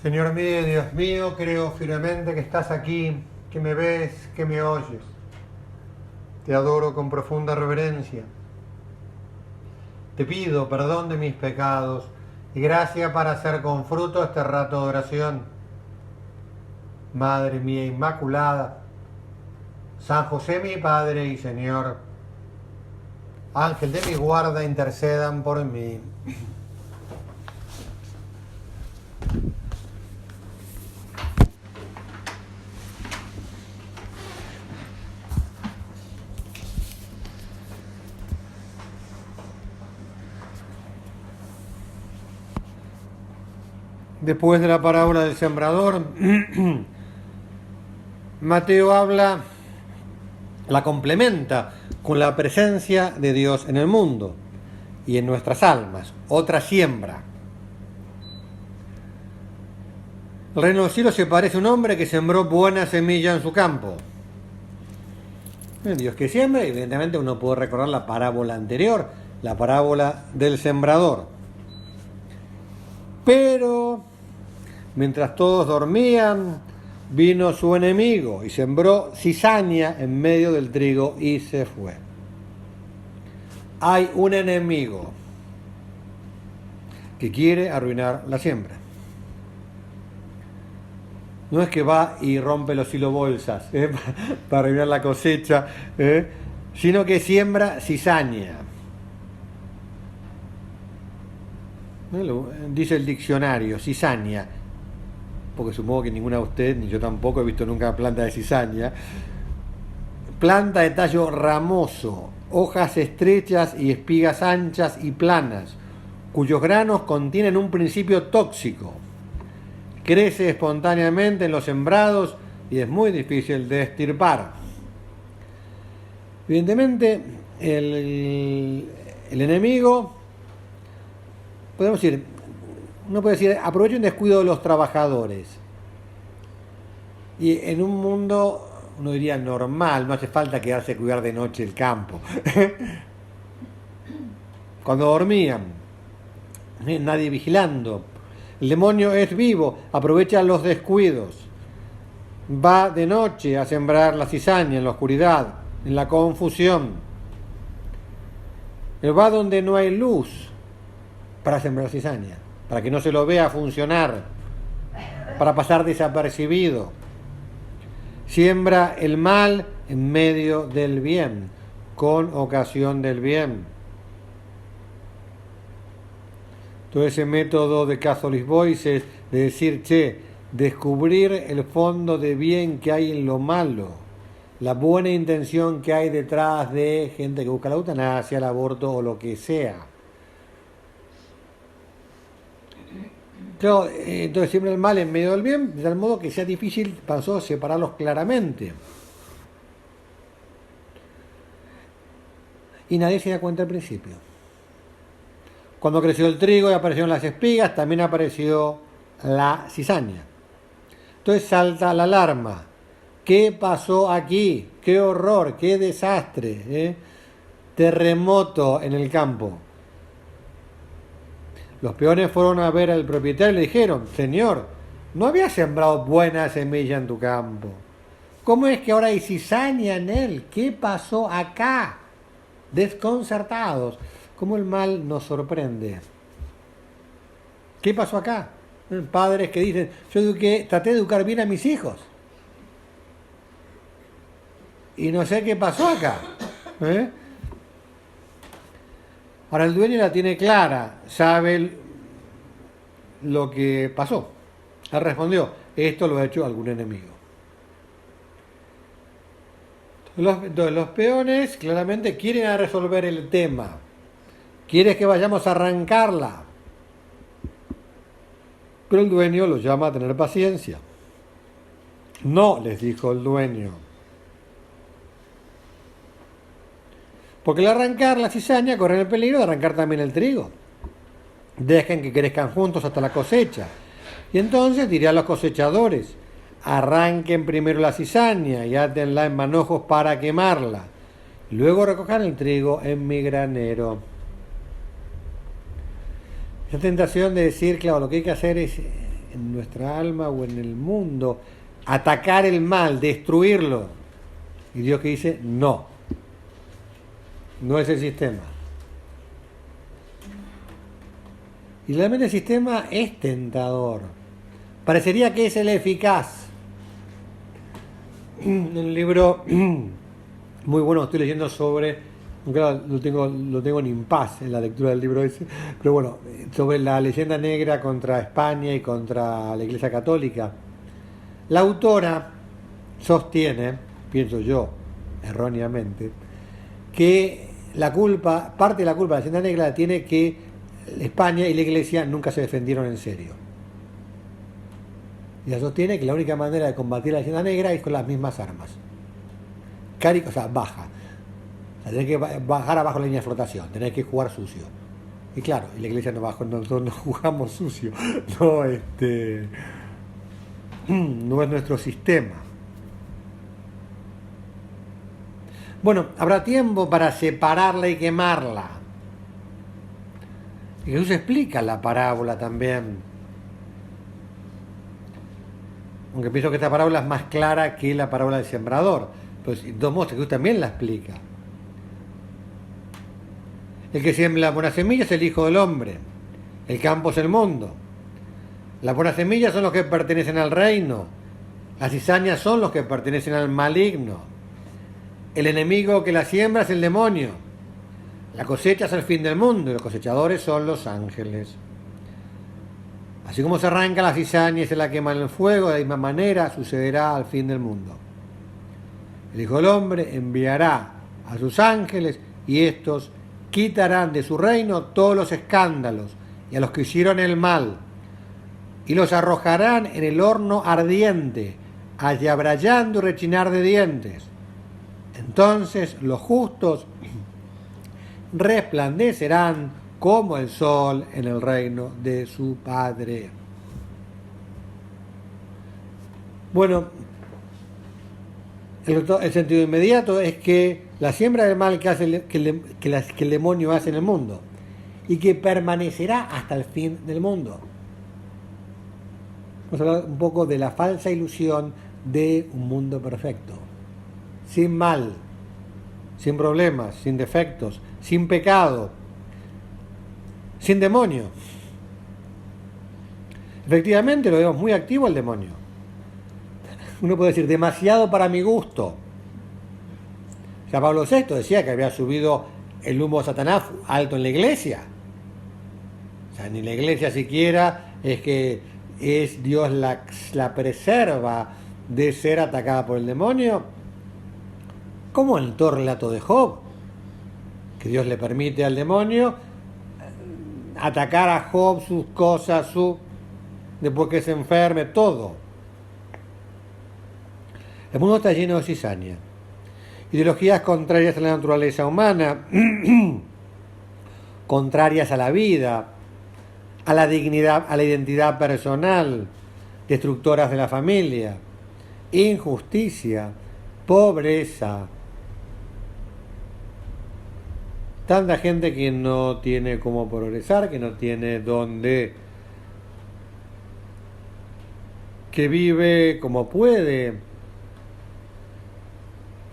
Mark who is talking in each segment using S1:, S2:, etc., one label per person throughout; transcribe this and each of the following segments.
S1: Señor mío, Dios mío, creo firmemente que estás aquí, que me ves, que me oyes. Te adoro con profunda reverencia. Te pido perdón de mis pecados y gracia para hacer con fruto este rato de oración. Madre mía Inmaculada, San José mi Padre y Señor, Ángel de mi guarda, intercedan por mí. Después de la parábola del sembrador, Mateo la complementa con la presencia de Dios en el mundo y en nuestras almas, otra siembra. El reino de los cielos se parece a un hombre que sembró buena semilla en su campo. Dios que siembra, evidentemente uno puede recordar la parábola anterior, la parábola del sembrador. Pero mientras todos dormían, vino su enemigo y sembró cizaña en medio del trigo y se fue. Hay un enemigo que quiere arruinar la siembra. No es que va y rompe los silobolsas para arruinar la cosecha, sino que siembra cizaña. Dice el diccionario, cizaña, porque supongo que ninguna de ustedes, ni yo tampoco, he visto nunca planta de cizaña. Planta de tallo ramoso, hojas estrechas y espigas anchas y planas, cuyos granos contienen un principio tóxico. Crece espontáneamente en los sembrados y es muy difícil de extirpar. Evidentemente, el enemigo, podemos decir, uno puede decir, aprovecha un descuido de los trabajadores. Y en un mundo, uno diría normal, no hace falta quedarse a cuidar de noche el campo. Cuando dormían, nadie vigilando. El demonio es vivo, aprovecha los descuidos. Va de noche a sembrar la cizaña en la oscuridad, en la confusión. Él va donde no hay luz para sembrar cizaña, para que no se lo vea funcionar, para pasar desapercibido. Siembra el mal en medio del bien, con ocasión del bien. Todo ese método de Catholic Voices, de decir, descubrir el fondo de bien que hay en lo malo, la buena intención que hay detrás de gente que busca la eutanasia, el aborto o lo que sea. Claro, entonces siembra el mal en medio del bien, de tal modo que sea difícil, pasó, separarlos claramente. Y nadie se da cuenta al principio. Cuando creció el trigo y aparecieron las espigas, también apareció la cizaña. Entonces salta la alarma. ¿Qué pasó aquí? ¡Qué horror! ¡Qué desastre! Terremoto en el campo. Los peones fueron a ver al propietario y le dijeron, Señor, ¿no habías sembrado buena semilla en tu campo? ¿Cómo es que ahora hay cizaña en él? ¿Qué pasó acá? Desconcertados. ¿Cómo el mal nos sorprende? ¿Qué pasó acá? Padres que dicen, yo traté de educar bien a mis hijos. Y no sé qué pasó acá. Ahora el dueño la tiene clara, sabe lo que pasó. Él respondió, esto lo ha hecho algún enemigo. Los peones claramente quieren resolver el tema. ¿Quieres que vayamos a arrancarla? Pero el dueño los llama a tener paciencia. No, les dijo el dueño. Porque al arrancar la cizaña corren el peligro de arrancar también el trigo. Dejen que crezcan juntos hasta la cosecha. Y entonces diré a los cosechadores, arranquen primero la cizaña y átenla en manojos para quemarla. Luego recojan el trigo en mi granero. Esa tentación de decir, claro, lo que hay que hacer es en nuestra alma o en el mundo, atacar el mal, destruirlo. Y Dios que dice, no, no es el sistema. Y realmente el sistema es tentador. Parecería que es el eficaz. Un libro muy bueno estoy leyendo sobre, claro, lo tengo en impas en la lectura del libro ese, pero bueno, sobre la leyenda negra contra España y contra la Iglesia Católica. La autora sostiene, pienso yo, erróneamente, que parte de la culpa de la leyenda negra tiene que España y la Iglesia nunca se defendieron en serio. Y ella sostiene que la única manera de combatir la leyenda negra es con las mismas armas. O sea, baja. O sea, tenés que bajar abajo la línea de flotación, tenés que jugar sucio. Y claro, y la Iglesia nosotros no jugamos sucio. No, no es nuestro sistema. Bueno, habrá tiempo para separarla y quemarla. Y Jesús explica la parábola también. Aunque pienso que esta parábola es más clara que la parábola del sembrador. Pues de todos modos Jesús también la explica. El que siembra la buena semilla es el Hijo del Hombre. El campo es el mundo. Las buenas semillas son los que pertenecen al reino. Las cizañas son los que pertenecen al maligno. El enemigo que la siembra es el demonio. La cosecha es el fin del mundo y los cosechadores son los ángeles. Así como se arranca la cizaña y se la quema en el fuego, de la misma manera sucederá al fin del mundo. El Hijo del Hombre enviará a sus ángeles y estos quitarán de su reino todos los escándalos y a los que hicieron el mal y los arrojarán en el horno ardiente, allá brayando y rechinar de dientes. Entonces los justos resplandecerán como el sol en el reino de su Padre. Bueno, el sentido inmediato es que la siembra del mal que el demonio hace en el mundo y que permanecerá hasta el fin del mundo. Vamos a hablar un poco de la falsa ilusión de un mundo perfecto, sin mal, sin problemas, sin defectos, sin pecado, sin demonio. Efectivamente lo vemos muy activo el demonio. Uno puede decir, demasiado para mi gusto. Ya Pablo VI decía que había subido el humo de Satanás alto en la iglesia. O sea, ni la iglesia siquiera es que es Dios la preserva de ser atacada por el demonio. Como en todo relato de Job, que Dios le permite al demonio atacar a Job, sus cosas, después que se enferme, todo. El mundo está lleno de cizaña. Ideologías contrarias a la naturaleza humana, contrarias a la vida, a la dignidad, a la identidad personal, destructoras de la familia, injusticia, pobreza. Tanta gente que no tiene cómo progresar, que no tiene dónde, que vive como puede,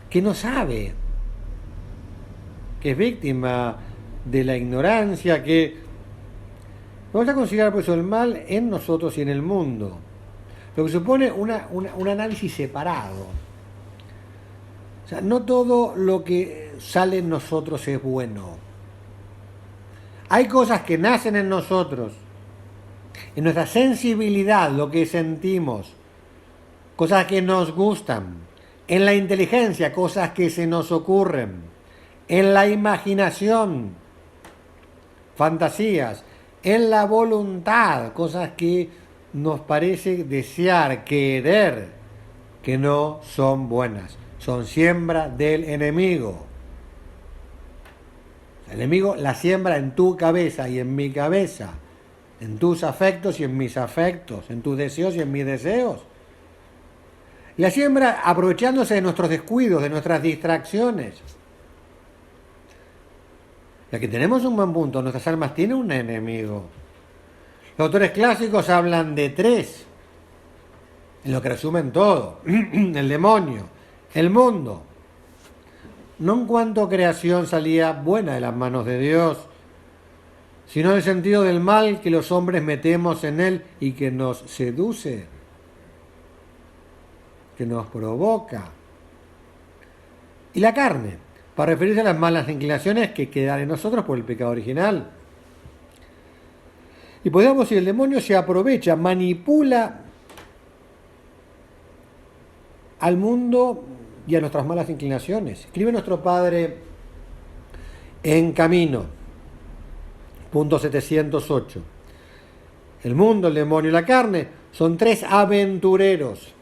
S1: que no sabe, que es víctima de la ignorancia, que vamos a considerar por eso el mal en nosotros y en el mundo, lo que supone un análisis separado. O sea, no todo lo que sale en nosotros es bueno. Hay cosas que nacen en nosotros, en nuestra sensibilidad, lo que sentimos, cosas que nos gustan. En la inteligencia, cosas que se nos ocurren. En la imaginación, fantasías. En la voluntad, cosas que nos parece desear, querer, que no son buenas. Son siembra del enemigo. El enemigo la siembra en tu cabeza y en mi cabeza. En tus afectos y en mis afectos. En tus deseos y en mis deseos. La siembra aprovechándose de nuestros descuidos, de nuestras distracciones. Ya que tenemos un buen punto, nuestras almas tienen un enemigo. Los autores clásicos hablan de tres, en lo que resumen todo: el demonio, el mundo. No en cuanto creación salía buena de las manos de Dios, sino en el sentido del mal que los hombres metemos en él y que nos seduce, que nos provoca. Y la carne, para referirse a las malas inclinaciones que quedan en nosotros por el pecado original. Y podríamos decir, el demonio se aprovecha, manipula al mundo y a nuestras malas inclinaciones. Escribe nuestro padre en Camino, punto 708. El mundo, el demonio y la carne son tres aventureros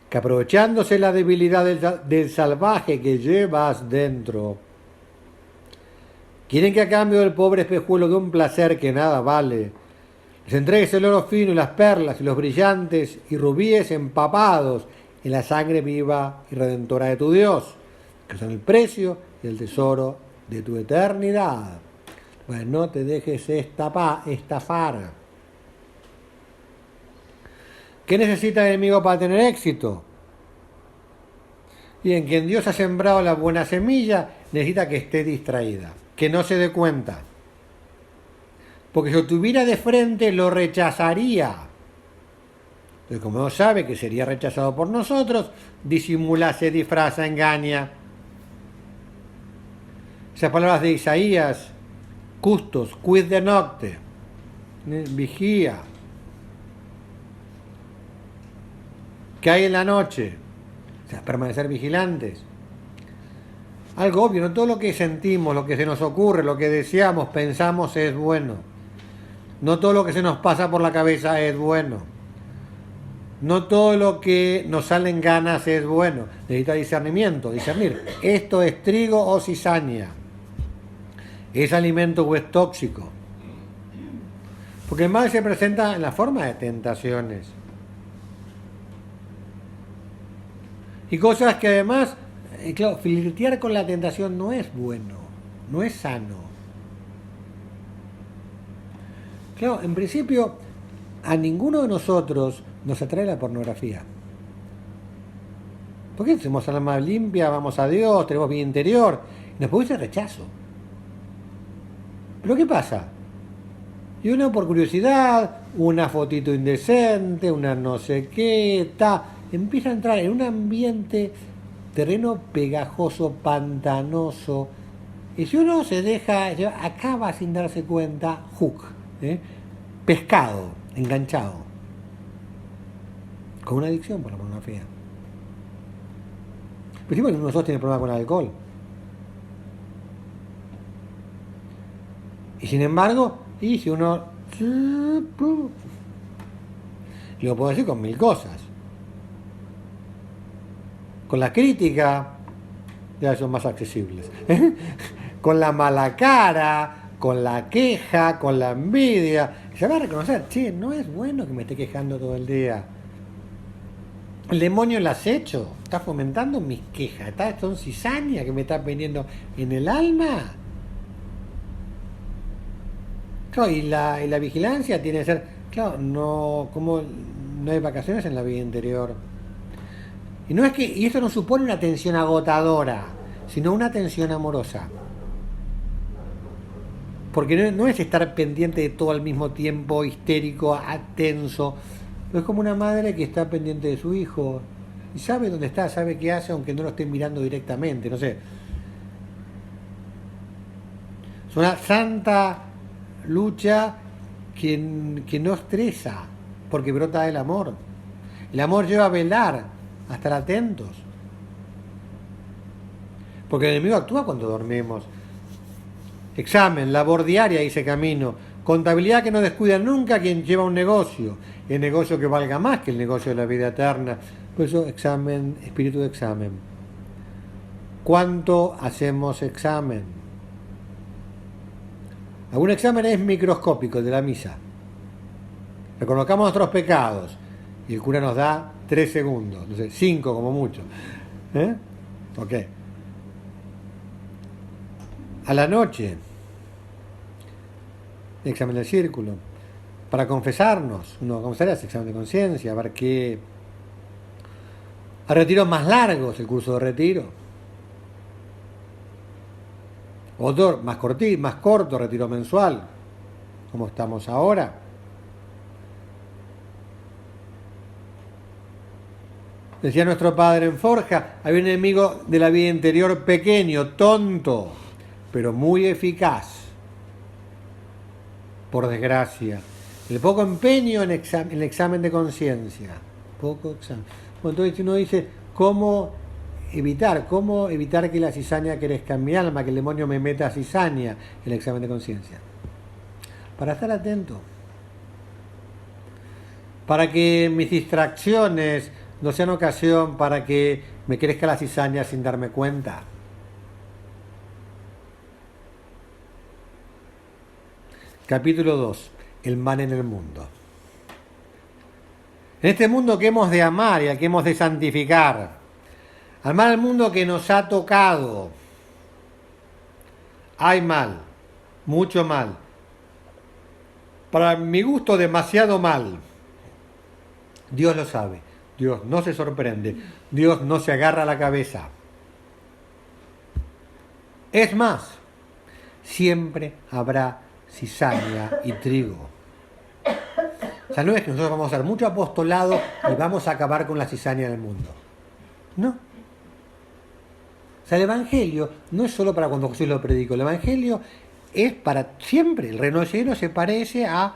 S1: que, aprovechándose la debilidad del salvaje que llevas dentro, quieren que a cambio del pobre espejuelo de un placer que nada vale, les entregues el oro fino y las perlas y los brillantes y rubíes empapados en la sangre viva y redentora de tu Dios, que son el precio y el tesoro de tu eternidad. Pues no te dejes estafar. ¿Qué necesita el enemigo para tener éxito? Y en quien Dios ha sembrado la buena semilla, necesita que esté distraída, que no se dé cuenta. Porque si lo tuviera de frente, lo rechazaría. Entonces, como no sabe que sería rechazado por nosotros, disimula, se disfraza, engaña. Esas palabras de Isaías: custos, quid de nocte, vigía. ¿Qué hay en la noche? O sea, permanecer vigilantes. Algo obvio, no todo lo que sentimos, lo que se nos ocurre, lo que deseamos, pensamos es bueno. No todo lo que se nos pasa por la cabeza es bueno. No todo lo que nos salen ganas es bueno. Necesita discernimiento, discernir. Esto es trigo o cizaña. ¿Es alimento o es tóxico? Porque el mal se presenta en la forma de tentaciones. Y cosas que además, claro, flirtear con la tentación no es bueno, no es sano. Claro, en principio, a ninguno de nosotros nos atrae la pornografía. ¿Por qué somos alma limpia, vamos a Dios, tenemos vida interior? Nos produce rechazo. ¿Pero qué pasa? Y uno por curiosidad, una fotito indecente, una no sé qué, empieza a entrar en un ambiente, terreno pegajoso, pantanoso. Y si uno se deja, acaba sin darse cuenta, hook, pescado, enganchado, con una adicción por la pornografía. Pero si nosotros tiene problema con el alcohol. Y sin embargo, y si uno, y lo puedo decir con mil cosas. Con la crítica, ya son más accesibles. Con la mala cara, con la queja, con la envidia. Se va a reconocer, che, no es bueno que me esté quejando todo el día. El demonio el acecho está fomentando mis quejas. Son cizaña que me está viniendo en el alma. Claro, y la vigilancia tiene que ser, claro, no hay vacaciones en la vida interior. Y esto no supone una tensión agotadora, sino una tensión amorosa. Porque no es estar pendiente de todo al mismo tiempo, histérico, tenso. Es como una madre que está pendiente de su hijo y sabe dónde está, sabe qué hace, aunque no lo esté mirando directamente, no sé. Es una santa lucha que no estresa, porque brota del amor. El amor lleva a velar, a estar atentos. Porque el enemigo actúa cuando dormimos. Examen, labor diaria, dice Camino. Contabilidad que no descuida nunca quien lleva un negocio. El negocio que valga más que el negocio de la vida eterna. Por eso, examen, espíritu de examen. ¿Cuánto hacemos examen? Algún examen es microscópico, el de la misa. Reconozcamos nuestros pecados y el cura nos da 3 segundos, no sé, 5 como mucho. Ok. A la noche, examen del círculo. para confesarnos. Uno va a confesar, hace examen de conciencia, a ver qué... A retiros más largos, el curso de retiro. Otro más corto, retiro mensual, como estamos ahora. Decía nuestro padre en Forja, hay un enemigo de la vida interior pequeño, tonto, pero muy eficaz. Por desgracia. El poco empeño en el examen de conciencia. Poco examen. Bueno, entonces uno dice, ¿cómo evitar que la cizaña crezca en mi alma, que el demonio me meta cizaña en el examen de conciencia? Para estar atento. Para que mis distracciones no sean ocasión para que me crezca la cizaña sin darme cuenta. Capítulo 2. El mal en el mundo. En este mundo que hemos de amar y al que hemos de santificar, al mal del mundo que nos ha tocado, hay mal, mucho mal. Para mi gusto, demasiado mal. Dios lo sabe. Dios no se sorprende. Dios no se agarra a la cabeza. Es más, siempre habrá cizaña y trigo. O sea, no es que nosotros vamos a hacer mucho apostolado y vamos a acabar con la cizaña del mundo. No. O sea, el Evangelio no es solo para cuando Jesús lo predicó. El Evangelio es para siempre. El reino lleno se parece a...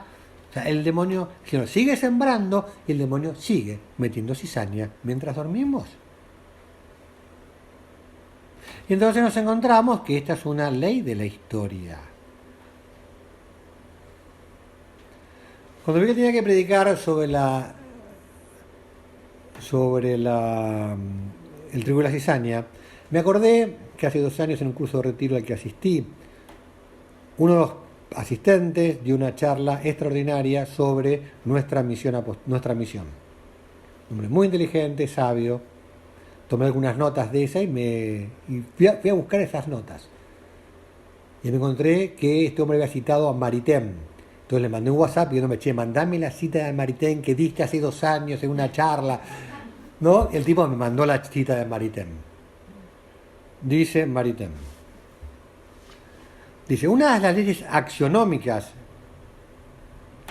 S1: O sea, el demonio sigue sembrando y el demonio sigue metiendo cizaña mientras dormimos. Y entonces nos encontramos que esta es una ley de la historia. Cuando vi que tenía que predicar sobre el trigo y la cizaña, me acordé que hace 2 años en un curso de retiro al que asistí, uno de los asistentes dio una charla extraordinaria sobre nuestra misión. Un hombre muy inteligente, sabio. Tomé algunas notas de esa y fui a buscar esas notas. Y me encontré que este hombre había citado a Maritain. Entonces le mandé un WhatsApp pidiéndome, mandame la cita de Maritain que diste hace 2 años en una charla. ¿No? El tipo me mandó la cita de Maritain. Dice Maritain. Dice, una de las leyes axionómicas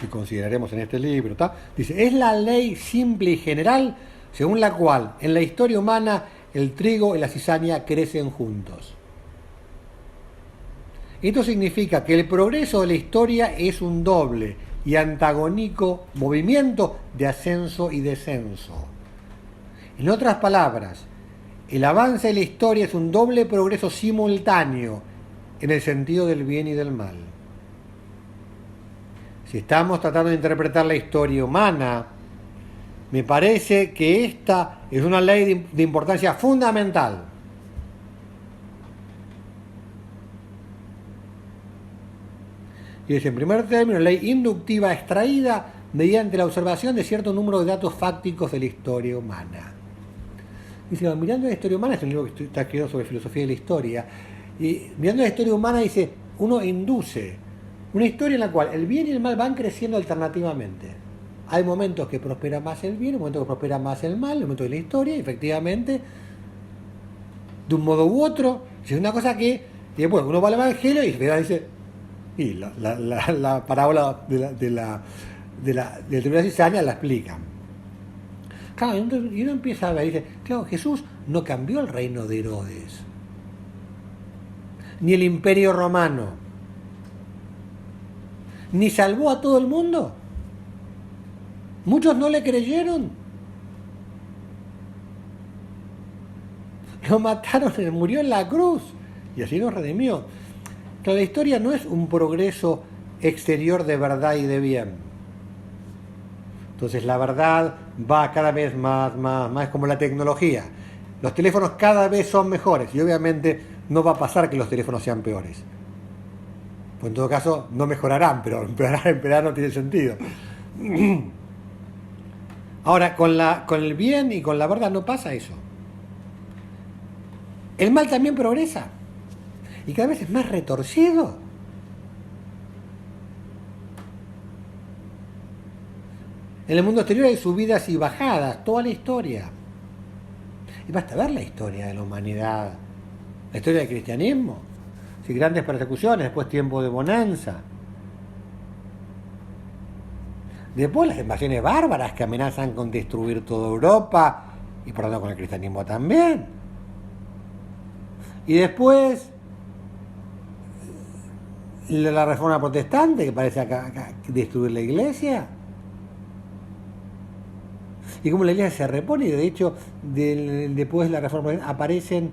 S1: que consideraremos en este libro, dice, es la ley simple y general según la cual en la historia humana el trigo y la cizaña crecen juntos. Esto significa que el progreso de la historia es un doble y antagónico movimiento de ascenso y descenso. En otras palabras, el avance de la historia es un doble progreso simultáneo en el sentido del bien y del mal. Si estamos tratando de interpretar la historia humana, me parece que esta es una ley de importancia fundamental. Y es, en primer término, ley inductiva extraída mediante la observación de cierto número de datos fácticos de la historia humana. Dice, mirando la historia humana, es un libro que está escrito sobre filosofía de la historia, y mirando la historia humana, dice, uno induce una historia en la cual el bien y el mal van creciendo alternativamente. Hay momentos que prospera más el bien, momentos que prospera más el mal, momentos de la historia, y efectivamente, de un modo u otro, es una cosa que, y después uno va al Evangelio y dice, y la parábola del trigo y la cizaña la explican. Claro, y uno empieza a ver, dice, claro, Jesús no cambió el reino de Herodes, ni el imperio romano, ni salvó a todo el mundo. Muchos no le creyeron. Lo mataron, murió en la cruz, y así nos redimió. Claro, la historia no es un progreso exterior de verdad y de bien. Entonces la verdad va cada vez más como la tecnología. Los teléfonos cada vez son mejores y obviamente no va a pasar que los teléfonos sean peores. Pues en todo caso no mejorarán, pero empeorar no tiene sentido. Ahora, con el bien y con la verdad no pasa eso. El mal también progresa. Y cada vez es más retorcido. En el mundo exterior hay subidas y bajadas, toda la historia. Y basta ver la historia de la humanidad, la historia del cristianismo. Sí, grandes persecuciones, después tiempo de bonanza. Después las invasiones bárbaras que amenazan con destruir toda Europa y por lo tanto con el cristianismo también. Y después la reforma protestante que parece destruir la iglesia. Y como la iglesia se repone, y de hecho después de la reforma aparecen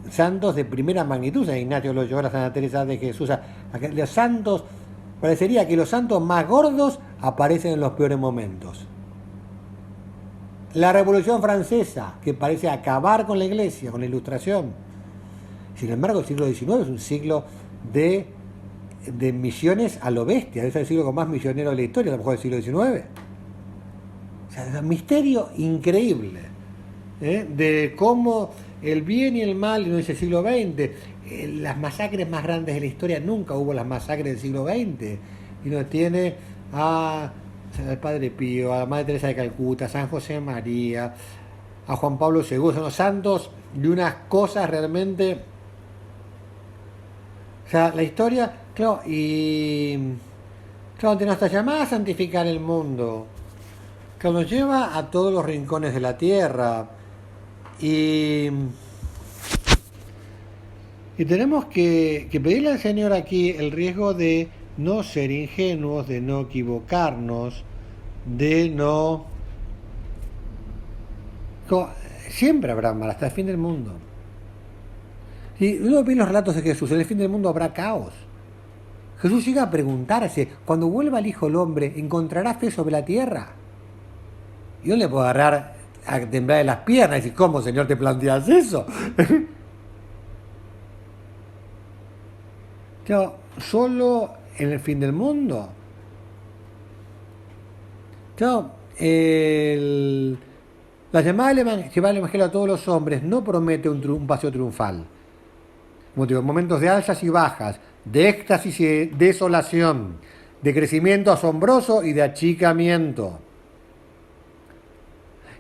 S1: santos de primera magnitud, San Ignacio de Loyola, Santa Teresa de Jesús, los santos, parecería que los santos más gordos aparecen en los peores momentos. La Revolución Francesa, que parece acabar con la iglesia, con la ilustración. Sin embargo, el siglo XIX es un siglo de misiones a lo bestia, es el siglo con más misioneros de la historia, a lo mejor del siglo XIX. O sea, es un misterio increíble de cómo el bien y el mal en ese siglo XX, las masacres más grandes de la historia, nunca hubo las masacres del siglo XX. Y uno tiene al Padre Pío, a la Madre Teresa de Calcuta, a San José María, a Juan Pablo II, son los santos de unas cosas realmente. O sea, la historia, claro, y claro, ante nuestra llamada a santificar el mundo, que nos lleva a todos los rincones de la tierra y tenemos que pedirle al Señor aquí el riesgo de no ser ingenuos, de no equivocarnos, de no... Siempre habrá mal, hasta el fin del mundo. Y uno ve los relatos de Jesús, en el fin del mundo habrá caos. Jesús llega a preguntarse, cuando vuelva el Hijo del Hombre, ¿encontrará fe sobre la tierra? Y no le puedo agarrar a temblar de las piernas y decir, ¿cómo, Señor, te planteas eso? Claro, solo en el fin del mundo. Claro, la llamada llevar el Evangelio a todos los hombres no promete un paseo triunfal. Como digo, momentos de alzas y bajas, de éxtasis y de desolación, de crecimiento asombroso y de achicamiento.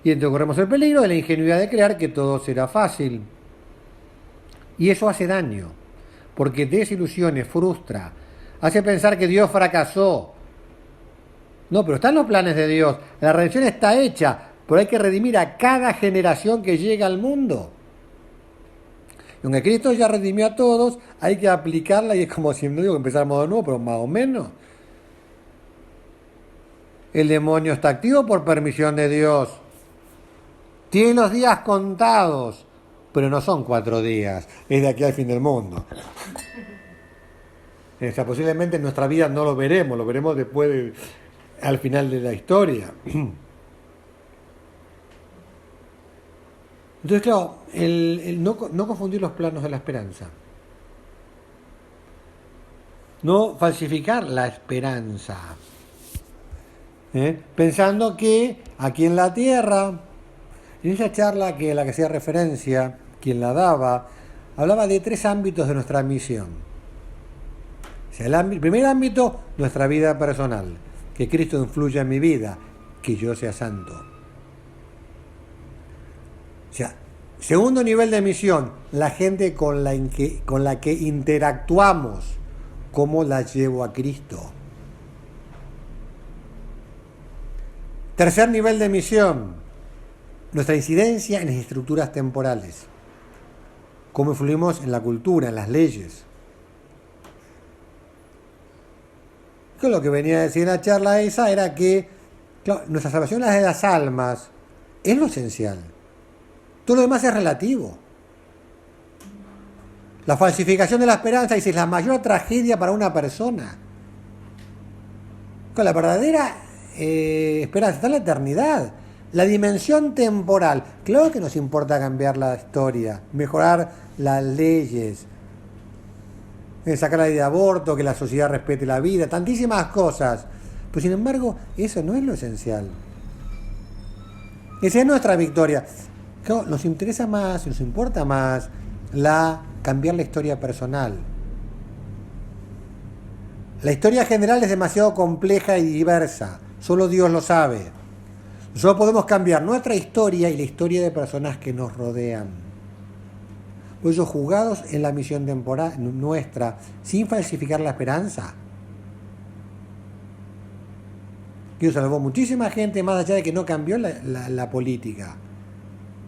S1: Y entonces corremos el peligro de la ingenuidad de creer que todo será fácil. Y eso hace daño, porque desilusione, frustra, hace pensar que Dios fracasó. No, pero están los planes de Dios, la redención está hecha, pero hay que redimir a cada generación que llega al mundo. Y aunque Cristo ya redimió a todos, hay que aplicarla y es como si no digo que empezáramos de nuevo, pero más o menos. El demonio está activo por permisión de Dios. Tiene los días contados, pero no son 4 días, es de aquí al fin del mundo. O sea, posiblemente en nuestra vida no lo veremos después al final de la historia. Entonces, claro, el no confundir los planos de la esperanza. No falsificar la esperanza. Pensando que aquí en la tierra, en esa charla a la que hacía referencia, quien la daba, hablaba de 3 ámbitos de nuestra misión. O sea, el primer ámbito, nuestra vida personal, que Cristo influya en mi vida, que yo sea santo. O sea, segundo nivel de misión, la gente con la que interactuamos, cómo la llevo a Cristo. Tercer nivel de misión, nuestra incidencia en las estructuras temporales, cómo influimos en la cultura, en las leyes. Que lo que venía a decir en la charla esa era que claro, nuestra salvación de las almas es lo esencial. Todo lo demás es relativo. La falsificación de la esperanza dice, es la mayor tragedia para una persona. Con la verdadera esperanza está en la eternidad. La dimensión temporal. Claro que nos importa cambiar la historia, mejorar las leyes, sacar la ley de aborto, que la sociedad respete la vida, tantísimas cosas. Pero sin embargo, eso no es lo esencial. Esa es nuestra victoria. Claro, nos interesa más, nos importa más cambiar la historia personal. La historia general es demasiado compleja y diversa. Solo Dios lo sabe. Solo podemos cambiar nuestra historia y la historia de personas que nos rodean. Por eso, jugados en la misión temporal nuestra, sin falsificar la esperanza. Dios salvó muchísima gente, más allá de que no cambió la política,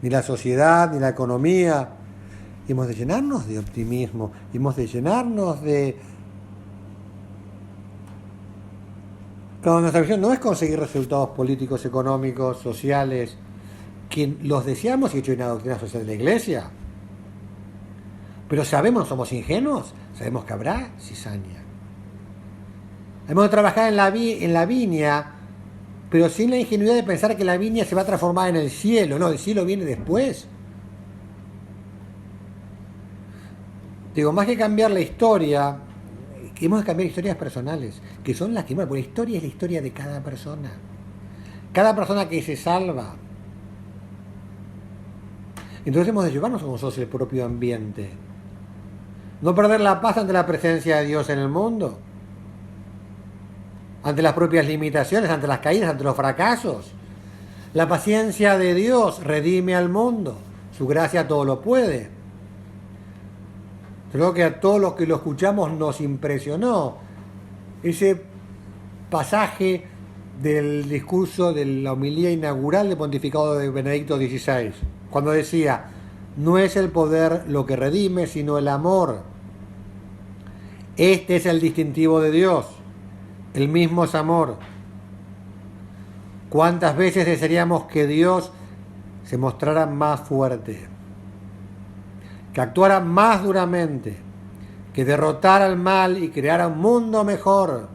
S1: ni la sociedad, ni la economía. Y hemos de llenarnos de optimismo, hemos de llenarnos de... Claro, nuestra visión no es conseguir resultados políticos, económicos, sociales, que los deseamos y hecho una doctrina social de la Iglesia. Pero sabemos, somos ingenuos, sabemos que habrá cizaña. Hemos de trabajar en la viña, pero sin la ingenuidad de pensar que la viña se va a transformar en el cielo. No, el cielo viene después. Digo, más que cambiar la historia, hemos de cambiar historias personales, que son las que más, porque la historia es la historia de cada persona. Cada persona que se salva. Entonces hemos de llevarnos como nosotros el propio ambiente. No perder la paz ante la presencia de Dios en el mundo. Ante las propias limitaciones, ante las caídas, ante los fracasos. La paciencia de Dios redime al mundo. Su gracia todo lo puede. Creo que a todos los que lo escuchamos nos impresionó ese pasaje del discurso de la homilía inaugural del pontificado de Benedicto XVI, cuando decía: no es el poder lo que redime, sino el amor. Este es el distintivo de Dios. El mismo es amor. ¿Cuántas veces desearíamos que Dios se mostrara más fuerte, que actuara más duramente, que derrotara al mal y creara un mundo mejor?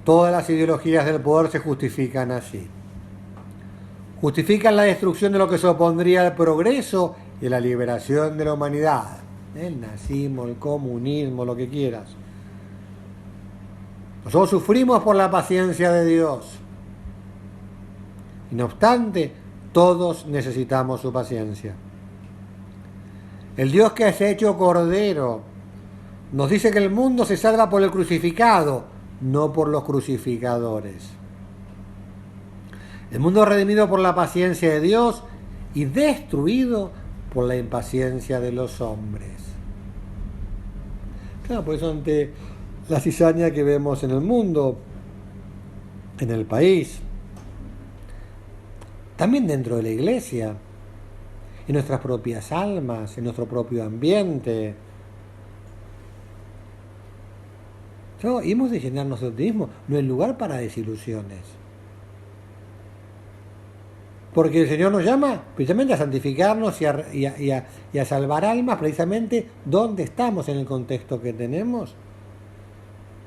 S1: Todas las ideologías del poder se justifican así. Justifican la destrucción de lo que se opondría al progreso y la liberación de la humanidad. El nazismo, el comunismo, lo que quieras. Nosotros sufrimos por la paciencia de Dios. Y no obstante, todos necesitamos su paciencia. El Dios que se ha hecho cordero nos dice que el mundo se salva por el crucificado, no por los crucificadores. El mundo es redimido por la paciencia de Dios y destruido por la impaciencia de los hombres. Claro, por eso ante la cizaña que vemos en el mundo, en el país, también dentro de la Iglesia, en nuestras propias almas, en nuestro propio ambiente, y hemos de llenarnos de optimismo. No hay lugar para desilusiones. Porque el Señor nos llama precisamente a santificarnos y a salvar almas, precisamente donde estamos en el contexto que tenemos.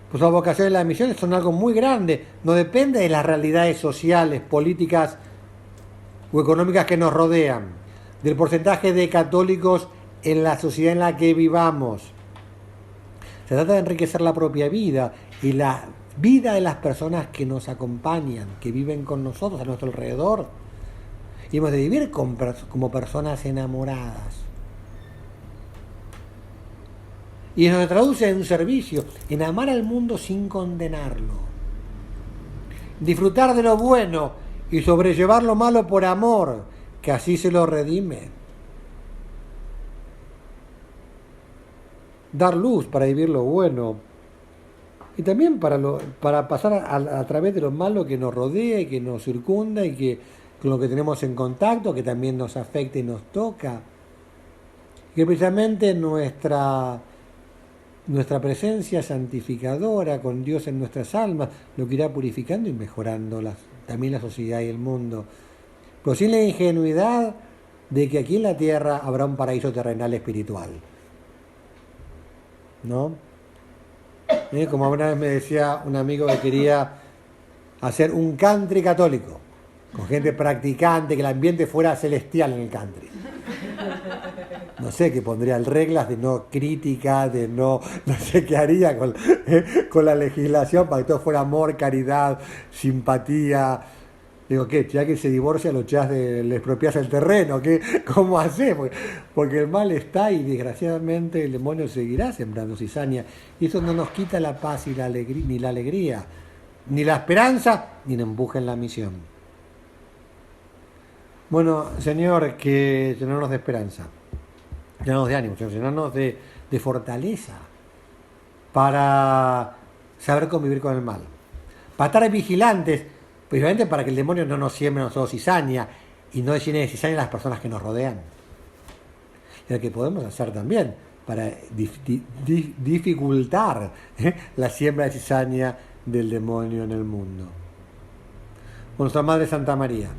S1: Pues la vocación y las misiones son algo muy grande. No depende de las realidades sociales, políticas o económicas que nos rodean, del porcentaje de católicos en la sociedad en la que vivamos. Se trata de enriquecer la propia vida y la vida de las personas que nos acompañan, que viven con nosotros a nuestro alrededor. Y hemos de vivir como personas enamoradas. Y eso se traduce en un servicio, en amar al mundo sin condenarlo. Disfrutar de lo bueno y sobrellevar lo malo por amor, que así se lo redime. Dar luz para vivir lo bueno. Y también para pasar a través de lo malo que nos rodea y que nos circunda y que con lo que tenemos en contacto, que también nos afecta y nos toca. Que precisamente nuestra presencia santificadora con Dios en nuestras almas lo que irá purificando y mejorando también la sociedad y el mundo. Pero sin la ingenuidad de que aquí en la tierra habrá un paraíso terrenal espiritual. ¿No? Como una vez me decía un amigo que quería hacer un country católico, con gente practicante, que el ambiente fuera celestial en el country. No sé, que pondría reglas de no crítica, de no sé qué haría con la legislación para que todo fuera amor, caridad, simpatía, Digo, ¿qué? Ya que se divorcia, lo echás le expropias el terreno, ¿qué? ¿Cómo haces? Porque el mal está y desgraciadamente el demonio seguirá sembrando cizaña. Y eso no nos quita la paz y la alegría, ni la alegría, ni la esperanza, ni nos empuja en la misión. Bueno, Señor, que llenarnos de esperanza, llenarnos de ánimo, Señor, llenarnos de fortaleza para saber convivir con el mal, para estar vigilantes, precisamente para que el demonio no nos siembre a nosotros cizaña y no llene de cizaña a las personas que nos rodean. Y lo que podemos hacer también para dificultar la siembra de cizaña del demonio en el mundo. Con nuestra Madre Santa María.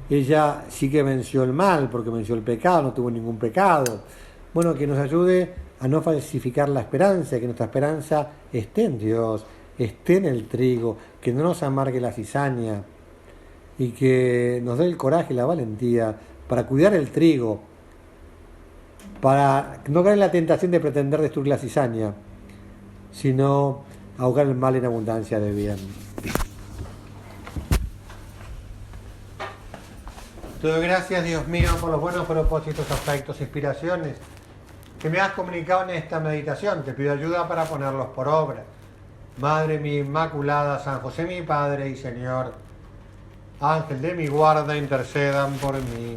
S1: Ella sí que venció el mal, porque venció el pecado, no tuvo ningún pecado. Bueno, que nos ayude a no falsificar la esperanza, que nuestra esperanza esté en Dios, esté en el trigo, que no nos amargue la cizaña y que nos dé el coraje y la valentía para cuidar el trigo, para no caer en la tentación de pretender destruir la cizaña, sino ahogar el mal en abundancia de bien. Te doy gracias, Dios mío, por los buenos propósitos, afectos, inspiraciones que me has comunicado en esta meditación. Te pido ayuda para ponerlos por obra. Madre mía Inmaculada, San José mi Padre y Señor, Ángel de mi guarda, intercedan por mí.